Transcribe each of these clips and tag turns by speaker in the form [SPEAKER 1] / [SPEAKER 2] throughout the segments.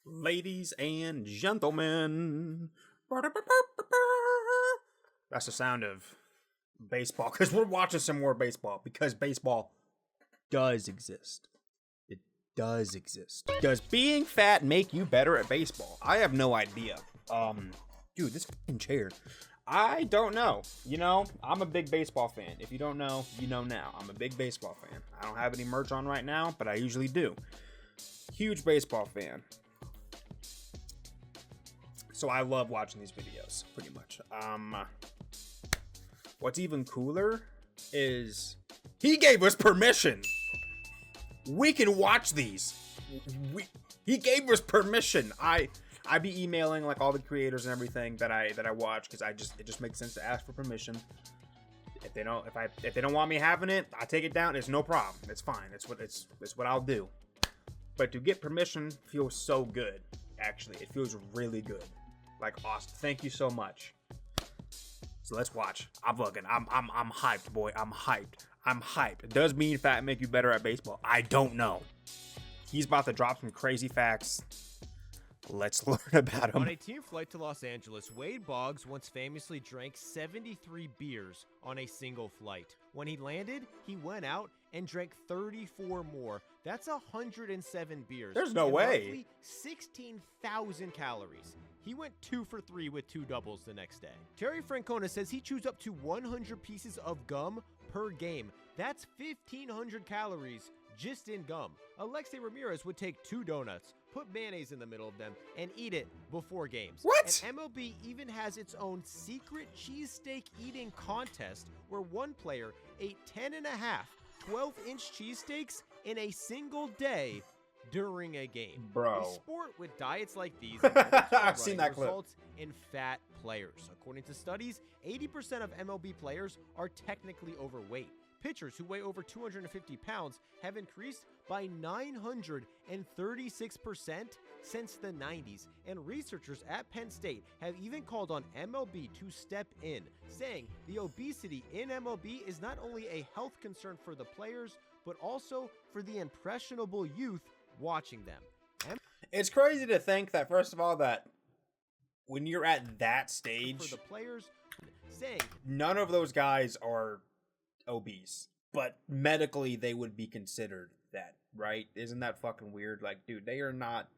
[SPEAKER 1] Ladies and gentlemen, that's the sound of baseball because we're watching some more baseball because baseball does exist. It does exist. Does being fat make you better at baseball? I have no idea. Dude, this fucking chair. I don't know. You know, I'm a big baseball fan. If you don't know, you know now. I'm a big baseball fan. I don't have any merch on right now, but I usually do. Huge baseball fan. So I love watching these videos, pretty much. What's even cooler is he gave us permission. We can watch these. He gave us permission. I be emailing like all the creators and everything that I watch because it just makes sense to ask for permission. If they don't want me having it, I take it down. It's no problem. It's fine. It's what I'll do. But to get permission feels so good. Actually, it feels really good. Like awesome. Thank you so much. So let's watch. I'm hyped, boy. I'm hyped. Does being fat make you better at baseball? I don't know. He's about to drop some crazy facts. Let's learn about him.
[SPEAKER 2] On a team flight to Los Angeles, Wade Boggs once famously drank 73 beers on a single flight. When he landed, he went out and drank 34 more. That's 107 beers.
[SPEAKER 1] There's no way.
[SPEAKER 2] Roughly 16,000 calories. He went 2 for 3 with 2 doubles the next day. Terry Francona says he chews up to 100 pieces of gum per game. That's 1,500 calories just in gum. Alexei Ramirez would take 2 donuts, put mayonnaise in the middle of them, and eat it before games.
[SPEAKER 1] What?
[SPEAKER 2] And MLB even has its own secret cheesesteak eating contest where one player ate 10.5 12-inch cheesesteaks in a single day during a game.
[SPEAKER 1] Bro.
[SPEAKER 2] A sport with diets like these
[SPEAKER 1] I've seen that clip.
[SPEAKER 2] results in fat players. According to studies, 80% of MLB players are technically overweight. Pitchers who weigh over 250 pounds have increased by 936% since the 90s, and researchers at Penn State have even called on MLB to step in, saying the obesity in MLB is not only a health concern for the players, but also for the impressionable youth watching them.
[SPEAKER 1] It's crazy to think that, first of all, that when you're at that stage,
[SPEAKER 2] For the players, saying
[SPEAKER 1] none of those guys are obese, but medically they would be considered that, right? Isn't that fucking weird? Like, dude, they are not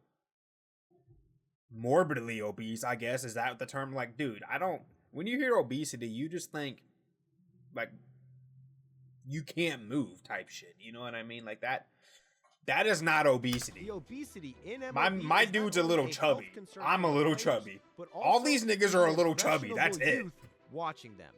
[SPEAKER 1] morbidly obese, I guess. Is that the term? Like, dude, when you hear obesity, you just think like you can't move type shit. You know what I mean? Like that is not obesity.
[SPEAKER 2] the obesity in MLB
[SPEAKER 1] My
[SPEAKER 2] is not
[SPEAKER 1] dude's a
[SPEAKER 2] only
[SPEAKER 1] little
[SPEAKER 2] health
[SPEAKER 1] chubby.
[SPEAKER 2] concern
[SPEAKER 1] I'm
[SPEAKER 2] for
[SPEAKER 1] a
[SPEAKER 2] the
[SPEAKER 1] little
[SPEAKER 2] players,
[SPEAKER 1] chubby.
[SPEAKER 2] but
[SPEAKER 1] All
[SPEAKER 2] also
[SPEAKER 1] these niggas
[SPEAKER 2] for
[SPEAKER 1] are a
[SPEAKER 2] the
[SPEAKER 1] little chubby. That's
[SPEAKER 2] impressionable
[SPEAKER 1] it.
[SPEAKER 2] youth watching them.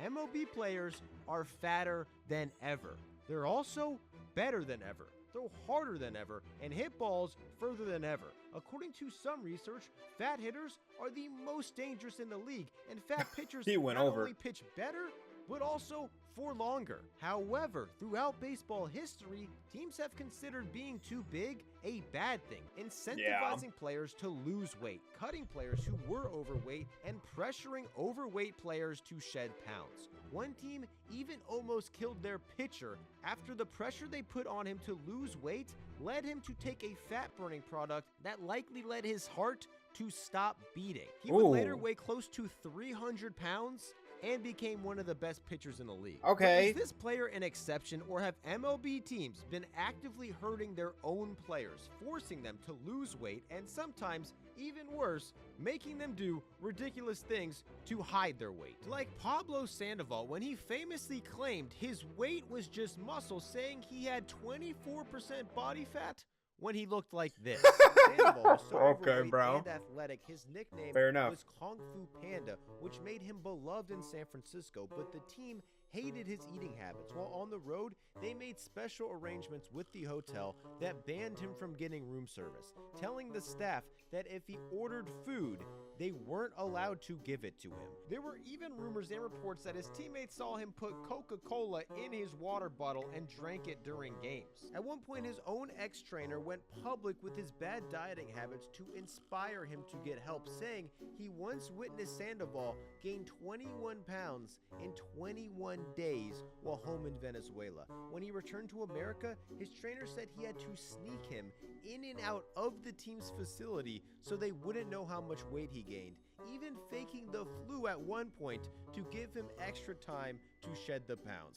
[SPEAKER 2] MLB players are fatter than ever. They're also better than ever, throw harder than ever, and hit balls further than ever. According to some research, fat hitters are the most dangerous in the league, and fat pitchers
[SPEAKER 1] He went
[SPEAKER 2] not
[SPEAKER 1] over.
[SPEAKER 2] only pitch better, but also for longer. However, throughout baseball history, teams have considered being too big a bad thing, incentivizing players to lose weight, cutting players who were overweight, and pressuring overweight players to shed pounds. One team even almost killed their pitcher after the pressure they put on him to lose weight led him to take a fat-burning product that likely led his heart to stop beating. He would later
[SPEAKER 1] Ooh.
[SPEAKER 2] weigh close to 300 pounds and became one of the best pitchers in the league.
[SPEAKER 1] Okay.
[SPEAKER 2] But is this player an exception, or have MLB teams been actively hurting their own players, forcing them to lose weight, and sometimes, even worse, making them do ridiculous things to hide their weight? Like Pablo Sandoval, when he famously claimed his weight was just muscle, saying he had 24% body fat when he looked like this. Sandoval was so
[SPEAKER 1] Okay,
[SPEAKER 2] overweight
[SPEAKER 1] bro.
[SPEAKER 2] and athletic, his nickname
[SPEAKER 1] Fair enough.
[SPEAKER 2] was Kung Fu Panda, which made him beloved in San Francisco, but the team hated his eating habits. While on the road, they made special arrangements with the hotel that banned him from getting room service, telling the staff that if he ordered food, they weren't allowed to give it to him. There were even rumors and reports that his teammates saw him put Coca-Cola in his water bottle and drank it during games. At one point, his own ex-trainer went public with his bad dieting habits to inspire him to get help, saying he once witnessed Sandoval gain 21 pounds in 21 days while home in Venezuela. When he returned to America, his trainer said he had to sneak him in and out of the team's facility so they wouldn't know how much weight he gained, even faking the flu at one point to give him extra time to shed the pounds.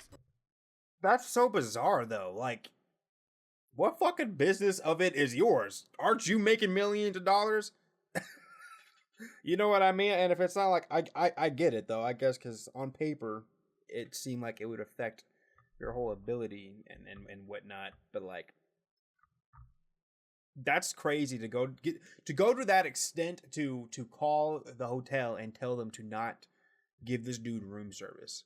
[SPEAKER 1] That's so bizarre, though. Like, what fucking business of it is yours? Aren't you making millions of dollars? You know what I mean? And if it's not like, I get it, though, I guess, because on paper, it seemed like it would affect your whole ability and whatnot. But, like, that's crazy to go to that extent to call the hotel and tell them to not give this dude room service.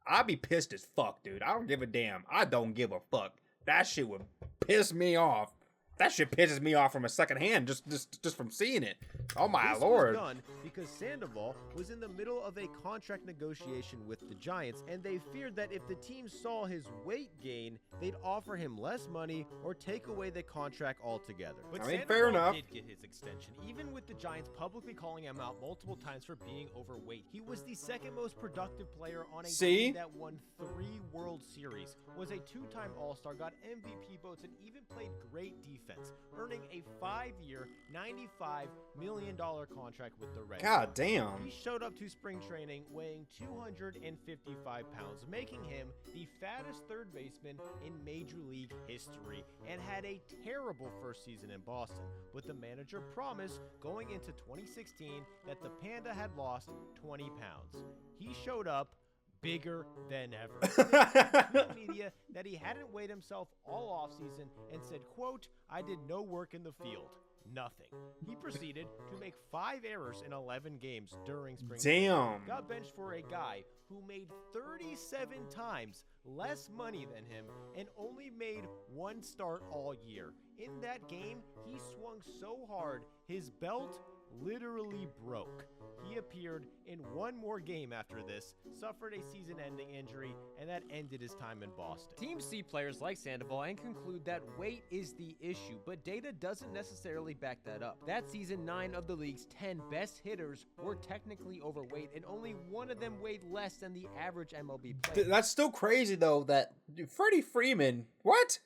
[SPEAKER 1] I'd be pissed as fuck, dude. I don't give a damn. I don't give a fuck. That shit would piss me off. That shit pisses me off from a second hand, just from seeing it. Oh my lord!
[SPEAKER 2] This was done because Sandoval was in the middle of a contract negotiation with the Giants, and they feared that if the team saw his weight gain, they'd offer him less money or take away the contract altogether.
[SPEAKER 3] But
[SPEAKER 1] I mean,
[SPEAKER 3] Sandoval
[SPEAKER 1] fair enough.
[SPEAKER 3] did get his extension, even with the Giants publicly calling him out multiple times for being overweight. He was the second most productive player on a team that won 3 World Series, was a 2-time All-Star, got MVP votes, and even played great defense, earning a 5-year, $95 million contract with the Reds.
[SPEAKER 1] God damn.
[SPEAKER 3] He showed up to spring training weighing 255 pounds, making him the fattest third baseman in Major League history, and had a terrible first season in Boston. But the manager promised going into 2016 that the Panda had lost 20 pounds. He showed up bigger than ever. He told media that he hadn't weighed himself all offseason and said, quote, "I did no work in the field. Nothing." He proceeded to make 5 errors in 11 games during spring training.
[SPEAKER 1] Damn.
[SPEAKER 3] Got benched for a guy who made 37 times less money than him and only made 1 start all year. In that game, he swung so hard, his belt literally broke. He appeared in 1 more game after this, suffered a season-ending injury, and that ended his time in Boston.
[SPEAKER 4] Teams see players like Sandoval and conclude that weight is the issue, but data doesn't necessarily back that up. That season, 9 of the league's 10 best hitters were technically overweight, and only 1 of them weighed less than the average MLB player.
[SPEAKER 1] That's still crazy, though, that Freddie Freeman, what?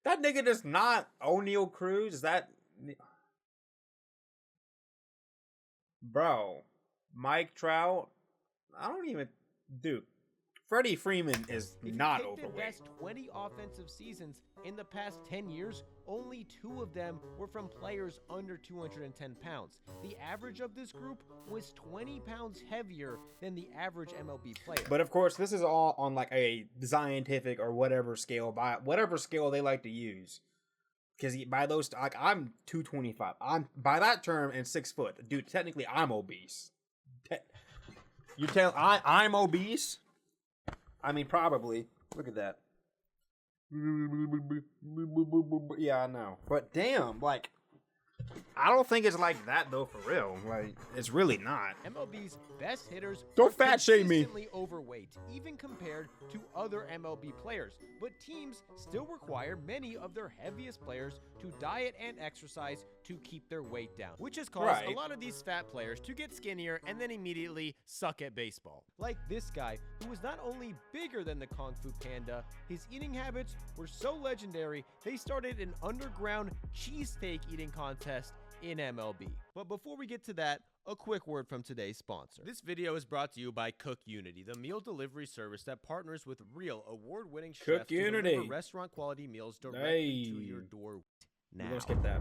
[SPEAKER 1] That nigga does not O'Neal Cruz? Is that... Bro, Mike Trout, I don't even... Dude, Freddie Freeman is not overweight.
[SPEAKER 3] If you take the best 20 offensive seasons in the past 10 years, only 2 of them were from players under 210 pounds. The average of this group was 20 pounds heavier than the average MLB player.
[SPEAKER 1] But of course, this is all on like a scientific or whatever scale, by whatever scale they like to use. Because by those, like, I'm 225. I'm by that term and 6 foot, dude. Technically, I'm obese. You tell I'm obese? I mean, probably. Look at that. Yeah, I know. But damn, like, I don't think it's like that though. For real, like, it's really not.
[SPEAKER 3] MLB's best hitters
[SPEAKER 1] Don't
[SPEAKER 3] are
[SPEAKER 1] fat shame me.
[SPEAKER 3] consistently overweight, even compared to other MLB players. But teams still require many of their heaviest players to diet and exercise to keep their weight down, which has caused a lot of these fat players to get skinnier and then immediately suck at baseball. Like this guy, who was not only bigger than the Kung Fu Panda, his eating habits were so legendary, they started an underground cheesesteak eating contest in MLB. But before we get to that, a quick word from today's sponsor. This video is brought to you by Cook Unity, the meal delivery service that partners with real award-winning chefs to deliver restaurant-quality meals directly to your door. Now,
[SPEAKER 1] We're gonna skip that.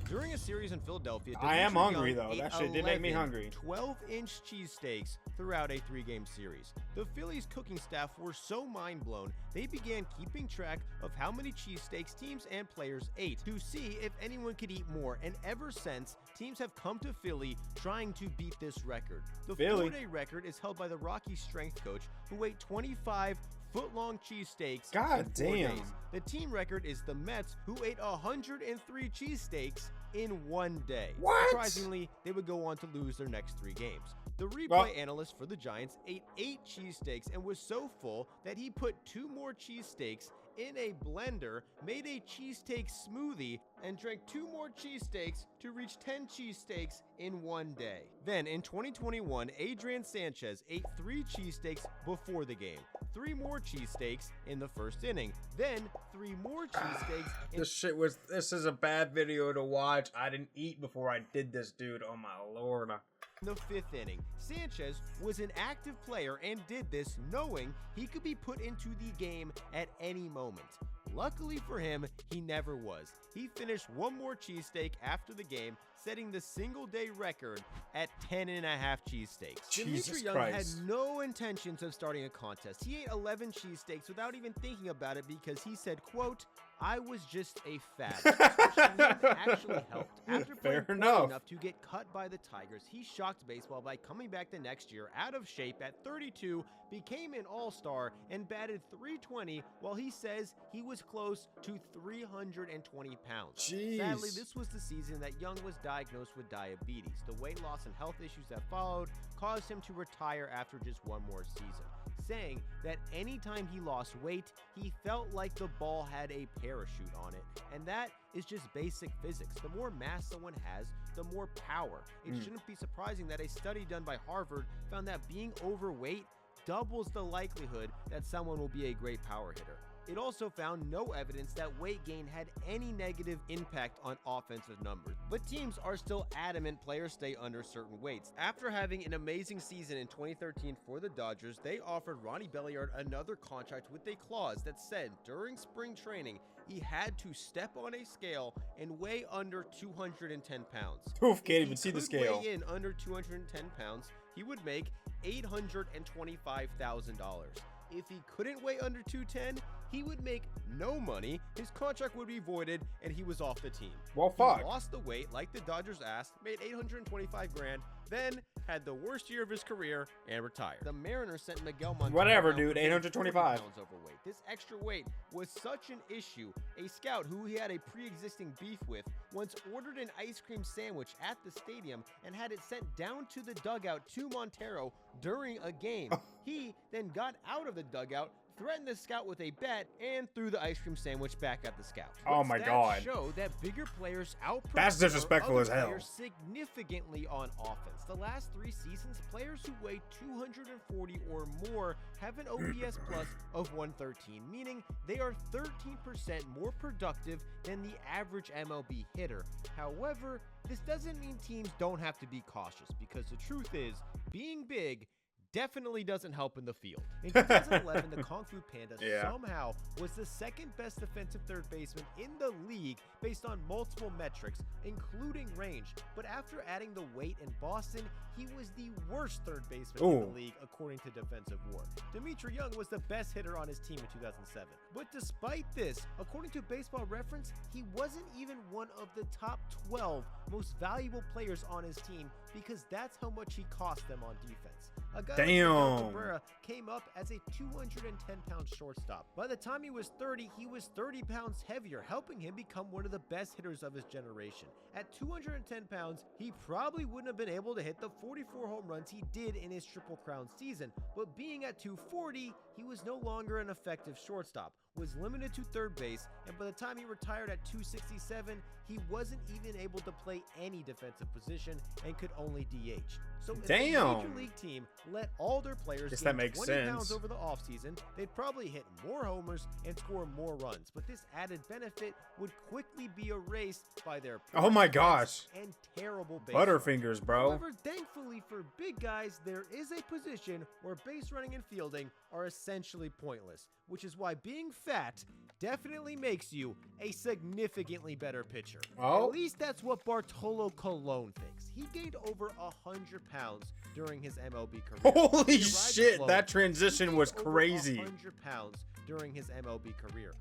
[SPEAKER 3] During a series in Philadelphia,
[SPEAKER 1] I am
[SPEAKER 3] Dimitri
[SPEAKER 1] hungry,
[SPEAKER 3] Young
[SPEAKER 1] though.
[SPEAKER 3] ate
[SPEAKER 1] That shit did make me
[SPEAKER 3] 11
[SPEAKER 1] hungry.
[SPEAKER 3] 12-inch cheesesteaks throughout a 3-game series. The Phillies cooking staff were so mind-blown, they began keeping track of how many cheesesteaks teams and players ate to see if anyone could eat more, and ever since, teams have come to Philly trying to beat this record. The 4-day record is held by the Rockies strength coach, who ate 25 foot-long cheesesteaks in 4 days. The team record is the Mets, who ate 103 cheesesteaks in 1 day.
[SPEAKER 1] What?
[SPEAKER 3] Surprisingly, they would go on to lose their next 3 games. The replay analyst for the Giants ate 8 cheesesteaks and was so full that he put 2 more cheesesteaks in a blender, made a cheesesteak smoothie, and drank 2 more cheesesteaks to reach 10 cheesesteaks in one day. Then in 2021, Adrian Sanchez ate 3 cheesesteaks before the game, 3 more cheesesteaks in the first inning, then 3 more cheesesteaks in
[SPEAKER 1] This is a bad video to watch. I didn't eat before I did this, dude. Oh my lord.
[SPEAKER 3] the 5th inning. Sanchez was an active player and did this knowing he could be put into the game at any moment. Luckily for him, he never was. He finished 1 more cheesesteak after the game, setting the single-day record at 10.5 cheesesteaks. Dimitri Young had no intentions of starting a contest. He ate 11 cheesesteaks without even thinking about it because he said, quote, "I was just a fad." Actually helped. After playing poorly enough to get cut by the Tigers, he shocked baseball by coming back the next year out of shape at 32, became an all-star, and batted .320 while he says he was close to 320 pounds.
[SPEAKER 1] Jeez.
[SPEAKER 3] Sadly, this was the season that Young was diagnosed with diabetes. The weight loss and health issues that followed caused him to retire after just 1 more season, saying that anytime he lost weight, he felt like the ball had a parachute on it. And that is just basic physics. The more mass someone has, the more power. It shouldn't be surprising that a study done by Harvard found that being overweight doubles the likelihood that someone will be a great power hitter. It also found no evidence that weight gain had any negative impact on offensive numbers. But teams are still adamant players stay under certain weights. After having an amazing season in 2013 for the Dodgers, they offered Ronnie Belliard another contract with a clause that said during spring training, he had to step on a scale and weigh under 210 pounds.
[SPEAKER 1] Oof, can't even see the scale.
[SPEAKER 3] If he could weigh in under 210 pounds, he would make $825,000. If he couldn't weigh under 210, he would make no money, his contract would be voided, and he was off the team.
[SPEAKER 1] Well, fuck.
[SPEAKER 3] He lost the weight like the Dodgers asked, made $825,000, then had the worst year of his career and retired. The Mariners sent Miguel Montero.
[SPEAKER 1] Whatever, dude. 825
[SPEAKER 3] pounds overweight. This extra weight was such an issue. A scout who he had a pre-existing beef with once ordered an ice cream sandwich at the stadium and had it sent down to the dugout to Montero during a game. He then got out of the dugout, threatened the scout with a bet, and threw the ice cream sandwich back at the scout.
[SPEAKER 1] Oh my god.
[SPEAKER 3] Show that bigger players outperform
[SPEAKER 1] That's disrespectful as hell.
[SPEAKER 3] players significantly on offense. The last 3 seasons, players who weigh 240 or more have an OPS plus of 113, meaning they are 13% more productive than the average MLB hitter. However, this doesn't mean teams don't have to be cautious, because the truth is, being big definitely doesn't help in the field. In 2011, the Kung Fu Panda somehow was the 2nd best defensive third baseman in the league based on multiple metrics, including range. But after adding the weight in Boston, he was the worst third baseman in the league according to Defensive WAR. Dimitri Young was the best hitter on his team in 2007. But despite this, according to Baseball Reference, he wasn't even one of the top 12 most valuable players on his team, because that's how much he cost them on defense. A guy like Miguel Cabrera came up as a 210-pound shortstop. By the time he was 30, he was 30 pounds heavier, helping him become one of the best hitters of his generation. At 210 pounds, he probably wouldn't have been able to hit the 44 home runs he did in his Triple Crown season, but being at 240, he was no longer an effective shortstop, was limited to third base, and by the time he retired at 267, he wasn't even able to play any defensive position and could only DH. So if a major league team let all their players gain 20 pounds over the offseason, they'd probably hit more homers and score more runs. But this added benefit would quickly be erased by their
[SPEAKER 1] oh my gosh
[SPEAKER 3] and terrible base
[SPEAKER 1] Butterfingers, bro.
[SPEAKER 3] However, thankfully for big guys, there is a position where base running and fielding are essentially pointless, which is why being fat definitely makes you a significantly better pitcher. At least that's what Bartolo Colon thinks. He gained over 100 pounds during his MLB career.
[SPEAKER 1] Holy shit, that transition was crazy.
[SPEAKER 3] 100 pounds during his MLB career.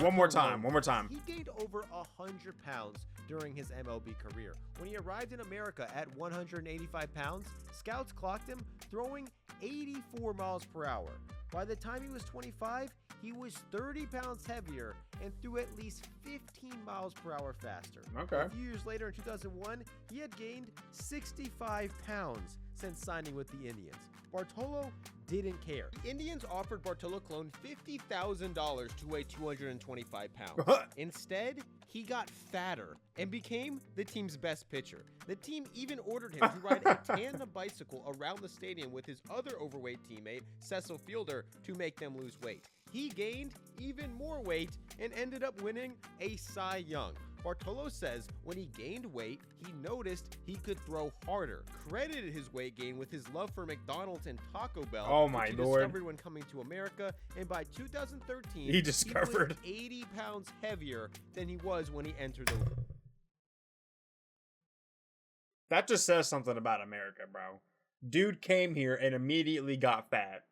[SPEAKER 1] One more time.
[SPEAKER 3] He gained over 100 pounds during his MLB career. When he arrived in America at 185 pounds, scouts clocked him throwing 84 miles per hour. By the time he was 25,
[SPEAKER 2] he was 30 pounds heavier and threw at least 15 miles per hour faster.
[SPEAKER 1] Okay.
[SPEAKER 2] A few years later in 2001, he had gained 65 pounds since signing with the Indians. Bartolo didn't care.
[SPEAKER 3] The Indians offered Bartolo Colon $50,000 to weigh 225 pounds. Instead, he got fatter and became the team's best pitcher. The team even ordered him to ride a tandem bicycle around the stadium with his other overweight teammate, Cecil Fielder, to make them lose weight. He gained even more weight and ended up winning a Cy Young. Bartolo says when he gained weight, he noticed he could throw harder, credited his weight gain with his love for McDonald's and Taco Bell,
[SPEAKER 1] Oh my
[SPEAKER 3] which he
[SPEAKER 1] lord.
[SPEAKER 3] discovered when coming to America, and by 2013,
[SPEAKER 1] He discovered.
[SPEAKER 3] he was 80 pounds heavier than he was when he entered the league.
[SPEAKER 1] That just says something about America, bro. Dude came here and immediately got fat.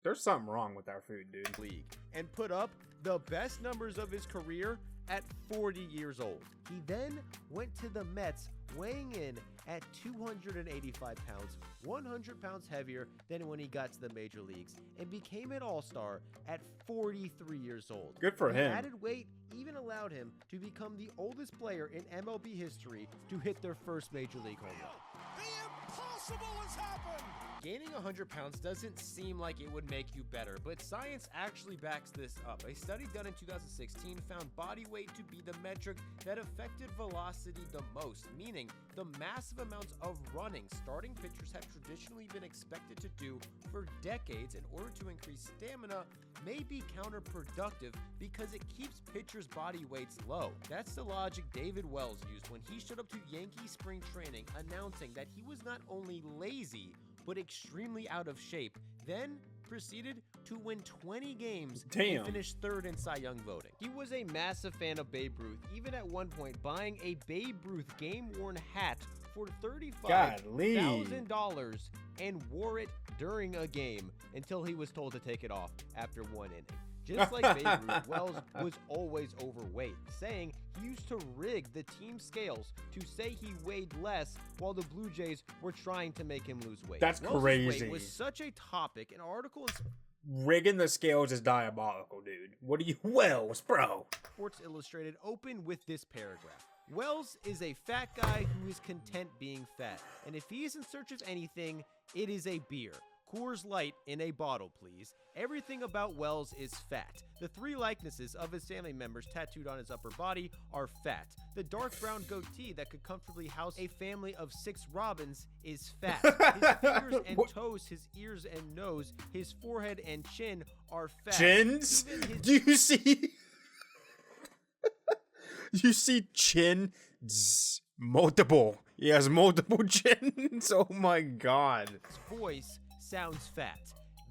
[SPEAKER 1] There's something wrong with our food, dude.
[SPEAKER 3] League and put up the best numbers of his career at 40 years old.
[SPEAKER 2] He then went to the Mets, weighing in at 285 pounds, 100 pounds heavier than when he got to the major leagues, and became an all-star at 43 years old.
[SPEAKER 1] Good for
[SPEAKER 2] The
[SPEAKER 1] him.
[SPEAKER 2] added weight even allowed him to become the oldest player in MLB history to hit their first major league home run.
[SPEAKER 5] The impossible has happened!
[SPEAKER 3] Gaining 100 pounds doesn't seem like it would make you better, but science actually backs this up. A study done in 2016 found body weight to be the metric that affected velocity the most, meaning the massive amounts of running starting pitchers have traditionally been expected to do for decades in order to increase stamina may be counterproductive because it keeps pitchers' body weights low. That's the logic David Wells used when he showed up to Yankee spring training announcing that he was not only lazy, but extremely out of shape, then proceeded to win 20 games
[SPEAKER 1] Damn.
[SPEAKER 3] and finish third in Cy Young voting. He was a massive fan of Babe Ruth, even at one point buying a Babe Ruth game-worn hat for $35,000 and wore it during a game until he was told to take it off after one inning. Just like Babe Ruth, Wells was always overweight, saying he used to rig the team scales to say he weighed less while the Blue Jays were trying to make him lose weight.
[SPEAKER 1] That's
[SPEAKER 3] Wells'
[SPEAKER 1] crazy.
[SPEAKER 3] weight was such a topic, an article in
[SPEAKER 1] Rigging the scales is diabolical, dude. What are you, Wells, bro?
[SPEAKER 3] Sports Illustrated opened with this paragraph. Wells is a fat guy who is content being fat, and if he is in search of anything, it is a beer. Coors Light in a bottle, please. Everything about Wells is fat. The three likenesses of his family members tattooed on his upper body are fat. The dark brown goatee that could comfortably house a family of 6 robins is fat. His fingers and toes, his ears and nose, his forehead and chin are fat.
[SPEAKER 1] Chins?
[SPEAKER 3] Even his
[SPEAKER 1] Do you see? You see chin? Multiple. He has multiple chins. Oh my god.
[SPEAKER 3] voice sounds fat.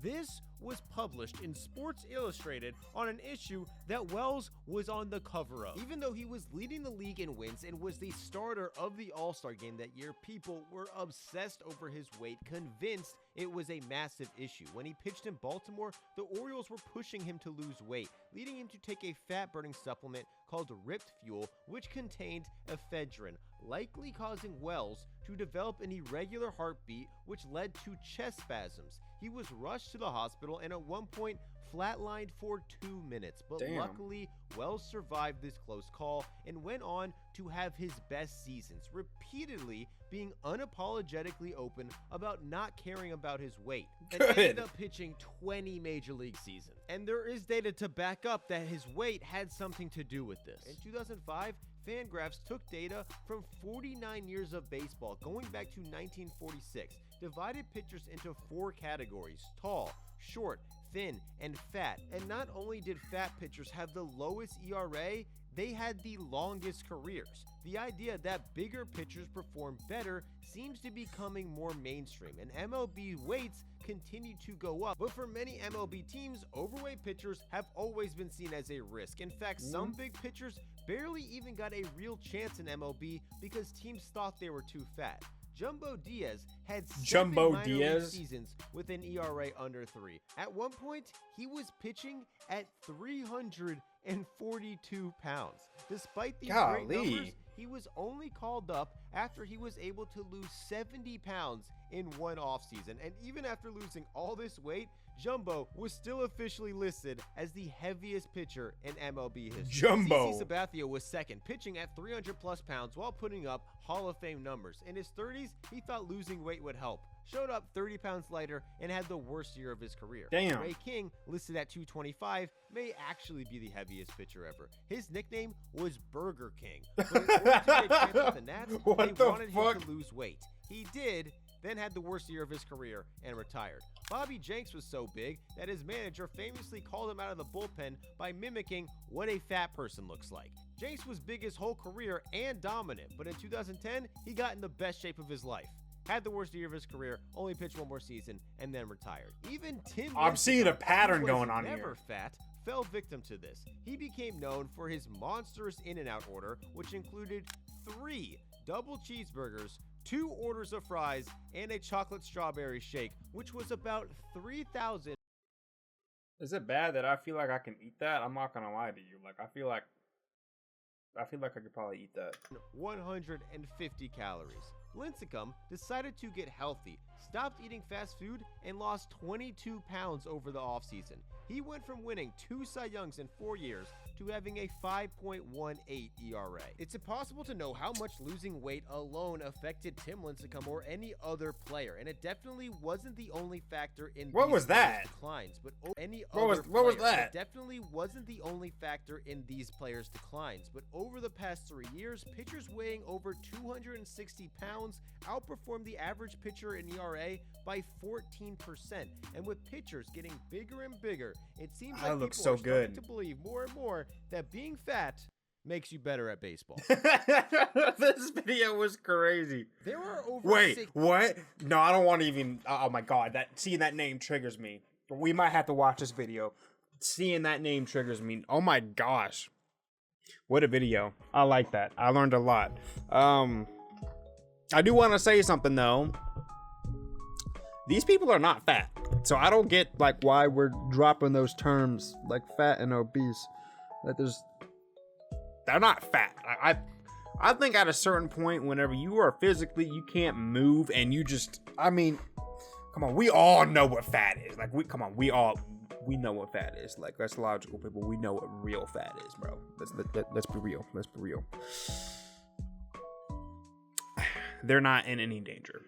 [SPEAKER 3] This was published in Sports Illustrated on an issue that Wells was on the cover of. Even though he was leading the league in wins and was the starter of the All-Star game that year, people were obsessed over his weight, convinced it was a massive issue. When he pitched in Baltimore, the Orioles were pushing him to lose weight, leading him to take a fat-burning supplement called Ripped Fuel, which contained ephedrine, likely causing Wells to develop an irregular heartbeat, which led to chest spasms. He was rushed to the hospital and at one point flatlined for 2 minutes, but
[SPEAKER 1] Damn.
[SPEAKER 3] luckily Wells survived this close call and went on to have his best seasons, repeatedly being unapologetically open about not caring about his weight, and
[SPEAKER 1] Good.
[SPEAKER 3] ended up pitching 20 major league seasons. And there is data to back up that his weight had something to do with this. In 2005, Fangraphs took data from 49 years of baseball going back to 1946, divided pitchers into 4 categories: tall, short, thin, and fat. And not only did fat pitchers have the lowest ERA, they had the longest careers. The idea that bigger pitchers perform better seems to be becoming more mainstream, and MLB weights continue to go up. But for many MLB teams, overweight pitchers have always been seen as a risk. In fact, some big pitchers barely even got a real chance in MLB because teams thought they were too fat. Jumbo Diaz had 7 minor league seasons with an ERA under 3. At one point, he was pitching at 342 pounds. Despite these great numbers, he was only called up after he was able to lose 70 pounds in one offseason. And even after losing all this weight,
[SPEAKER 2] Jumbo was still officially listed as the heaviest pitcher in MLB history.
[SPEAKER 1] Jumbo.
[SPEAKER 2] CC Sabathia was second, pitching at 300 plus pounds while putting up Hall of Fame numbers. In his 30s, he thought losing weight would help. Showed up 30 pounds lighter and had the worst year of his career.
[SPEAKER 1] Damn.
[SPEAKER 2] Ray King, listed at 225, may actually be the heaviest pitcher ever. His nickname was Burger King. But in order to get a chance with the Nats, they wanted him to lose weight. He did, then had the worst year of his career and retired. Bobby Jenks was so big that his manager famously called him out of the bullpen by mimicking what a fat person looks like. Jenks was big his whole career and dominant, but in 2010, he got in the best shape of his life. Had the worst year of his career, only pitched one more season, and then retired. Even Tim
[SPEAKER 1] I'm seeing a pattern
[SPEAKER 2] who was
[SPEAKER 1] going on
[SPEAKER 2] never
[SPEAKER 1] here.
[SPEAKER 2] fat, fell victim to this. He became known for his monstrous in-and-out order, which included 3 double cheeseburgers, 2 orders of fries, and a chocolate strawberry shake, which was about 3,000.
[SPEAKER 1] Is it bad that I feel like I can eat that? I'm not gonna lie to you. Like I feel like I could probably eat that.
[SPEAKER 2] 150 calories. Lincecum decided to get healthy, stopped eating fast food, and lost 22 pounds over the offseason. He went from winning 2 Cy Youngs in 4 years to having a 5.18 ERA. It's impossible to know how much losing weight alone affected Tim Lincecum or any other player, and it definitely wasn't the only factor in
[SPEAKER 1] What was that?
[SPEAKER 2] declines. But
[SPEAKER 1] What was that?
[SPEAKER 2] It definitely wasn't the only factor in these players' declines. But over the past 3 years, pitchers weighing over 260 pounds outperformed the average pitcher in ERA by 14%. And with pitchers getting bigger and bigger, it seems like people
[SPEAKER 1] so
[SPEAKER 2] are starting
[SPEAKER 1] good.
[SPEAKER 2] to believe more and more that being fat makes you better at baseball.
[SPEAKER 1] This video was crazy.
[SPEAKER 2] There are over
[SPEAKER 1] Wait, what? No, I don't want to even. Oh my god, seeing that name triggers me. We might have to watch this video. Seeing that name triggers me. Oh my gosh, what a video! I like that. I learned a lot. I do want to say something though. These people are not fat, so I don't get like why we're dropping those terms like fat and obese. Like they're not fat. I think at a certain point, whenever you are physically, you can't move, and you just, I mean, come on, we all know what fat is. Like we know what fat is. Like that's logical, people. We know what real fat is, bro. Let's be real. Let's be real. They're not in any danger.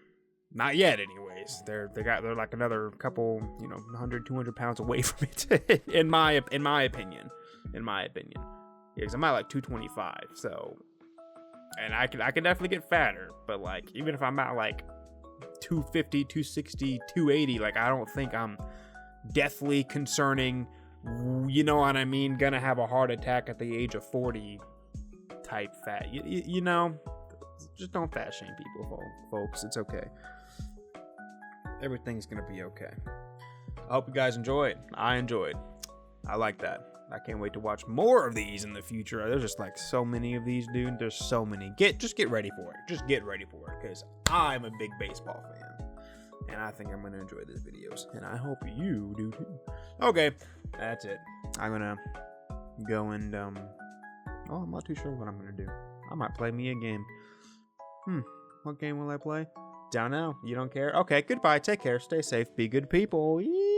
[SPEAKER 1] Not yet, anyways. They're like another couple, 100, 200 pounds away from it, in my opinion. Because I'm at like 225, so, and I can definitely get fatter, but like even if I'm at like 250, 260, 280, like I don't think I'm deathly concerning. You know what I mean? Gonna have a heart attack at the age of 40 type fat. You know. Just don't fat shame people, folks. It's okay. Everything's gonna be okay. I hope you guys enjoyed. I enjoyed. I like that. I can't wait to watch more of these in the future. There's just like so many of these, dude. There's so many. Just get ready for it. Just get ready for it, because I'm a big baseball fan, and I think I'm gonna enjoy these videos, and I hope you do too. Okay, that's it. I'm gonna go and I'm not too sure what I'm gonna do. I might play me a game. What game will I play? Don't know. You don't care? Okay, goodbye. Take care. Stay safe. Be good people. Yee.